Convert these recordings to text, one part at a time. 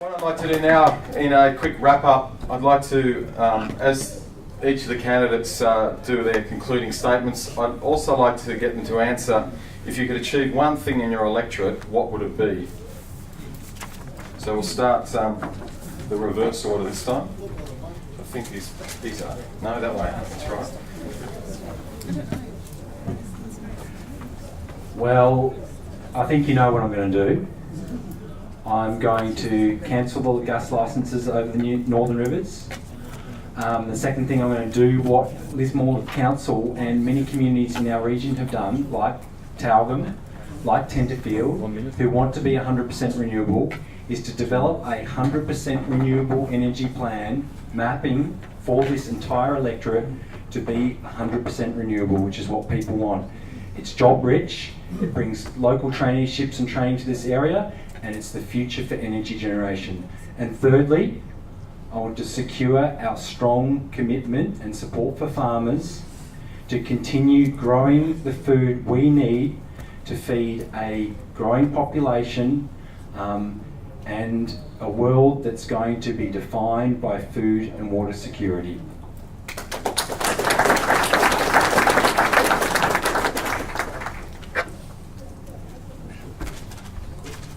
What I'd like to do now, in a quick wrap-up, I'd like to, as each of the candidates do their concluding statements, I'd also like to get them to answer, if you could achieve one thing in your electorate, what would it be? So we'll start the reverse order this time. I think these are. No, that way. That's right. Well, I think you know what I'm going to do. I'm going to cancel all the gas licences over the Northern Rivers. The second thing I'm going to do, what Lismore Council and many communities in our region have done, like Tyalgum, like Tenterfield, who want to be 100% renewable, is to develop a 100% renewable energy plan mapping for this entire electorate to be 100% renewable, which is what people want. It's job rich, it brings local traineeships and training to this area, and it's the future for energy generation. And thirdly, I want to secure our strong commitment and support for farmers to continue growing the food we need to feed a growing population and a world that's going to be defined by food and water security.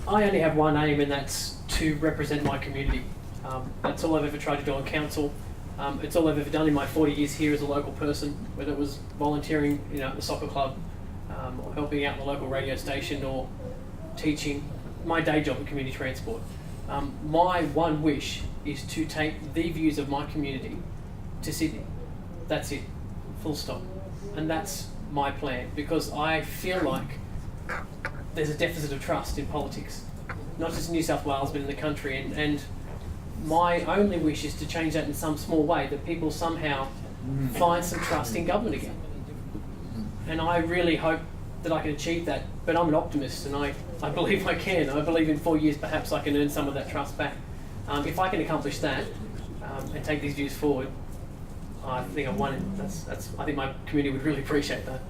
I only have one aim, and that's to represent my community. That's all I've ever tried to do on council. It's all I've ever done in my 40 years here as a local person, whether it was volunteering, at the soccer club, or helping out in the local radio station, or teaching. My day job in community transport. My one wish is to take the views of my community to Sydney. That's it, full stop. And that's my plan, because I feel like there's a deficit of trust in politics, not just in New South Wales but in the country, and my only wish is to change that in some small way, that people somehow find some trust in government again. And I really hope that I can achieve that, but I'm an optimist and I believe I can. I believe in 4 years perhaps I can earn some of that trust back. If I can accomplish that and take these views forward, I think I've won it. I think my community would really appreciate that.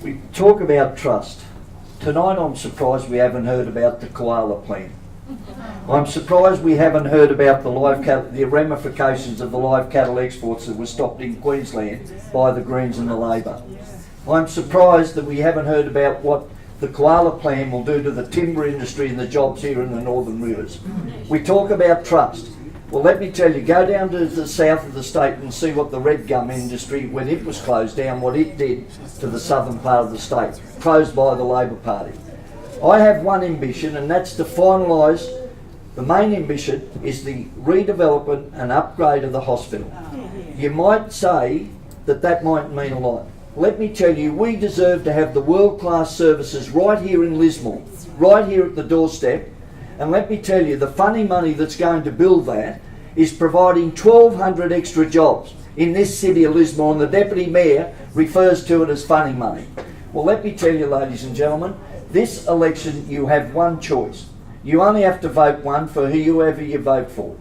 We talk about trust. Tonight I'm surprised we haven't heard about the koala plan. I'm surprised we haven't heard about the ramifications of the live cattle exports that were stopped in Queensland by the Greens and the Labor. I'm surprised that we haven't heard about what the koala plan will do to the timber industry and the jobs here in the Northern Rivers. We talk about trust. Well, let me tell you, go down to the south of the state and see what the red gum industry, when it was closed down, what it did to the southern part of the state, closed by the Labor Party. I have one ambition, and that's to finalise, the main ambition is the redevelopment and upgrade of the hospital. You might say that might mean a lot. Let me tell you, we deserve to have the world-class services right here in Lismore, right here at the doorstep. And let me tell you, the funny money that's going to build that is providing 1,200 extra jobs in this city of Lismore, and the Deputy Mayor refers to it as funny money. Well, let me tell you, ladies and gentlemen, this election you have one choice. You only have to vote one for whoever you vote for.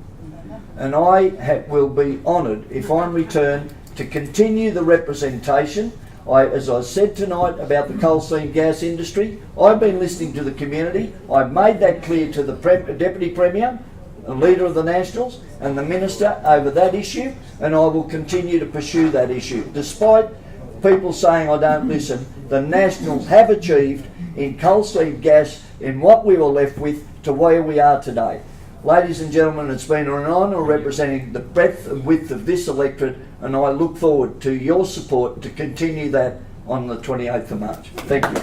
And I will be honoured if I'm returned to continue the representation. As I said tonight about the coal seam gas industry, I've been listening to the community. I've made that clear to the Deputy Premier, the Leader of the Nationals, and the Minister over that issue, and I will continue to pursue that issue. Despite people saying I don't listen, the Nationals have achieved in coal seam gas in what we were left with to where we are today. Ladies and gentlemen, it's been an honour representing the breadth and width of this electorate, and I look forward to your support to continue that on the 28th of March. Thank you.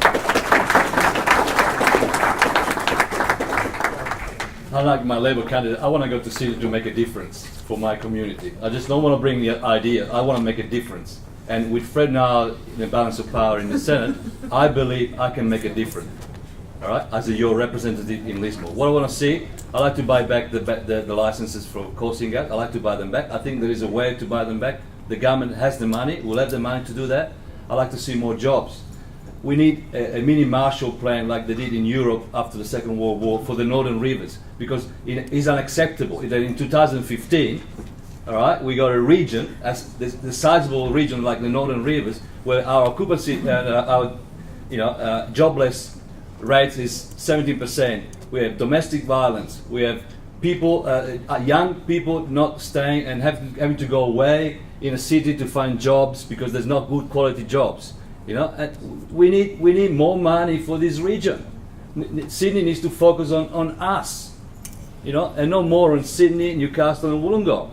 Unlike my Labour candidate, I want to go to Sydney to make a difference for my community. I just don't want to bring the idea, I want to make a difference. And with Fred now in the balance of power in the Senate, I believe I can make a difference. All right, as your representative in Lismore. What I want to see, I like to buy back the licenses for coal seam gas. I like to buy them back. I think there is a way to buy them back. The government has the money, will have the money to do that. I like to see more jobs. We need a mini Marshall Plan like they did in Europe after the Second World War for the Northern Rivers, because it is unacceptable that in 2015, all right, we got a region, as the sizable region like the Northern Rivers, where our occupancy, our jobless rates is 17%. We have domestic violence. We have people, young people not staying and having to go away in a city to find jobs because there's not good quality jobs. You know, and we need more money for this region. Sydney needs to focus on us, you know, and no more on Sydney, Newcastle, and Wollongong.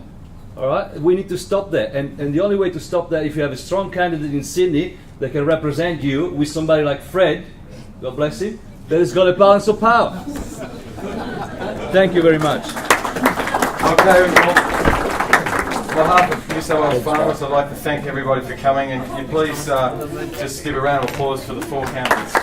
All right, we need to stop that, and the only way to stop that, if you have a strong candidate in Sydney that can represent you with somebody like Fred, God bless him, that has got a balance of power. Thank you very much. Okay, on behalf of New South Wales Farmers, I'd like to thank everybody for coming, and can you please just give a round of applause for the 4 candidates.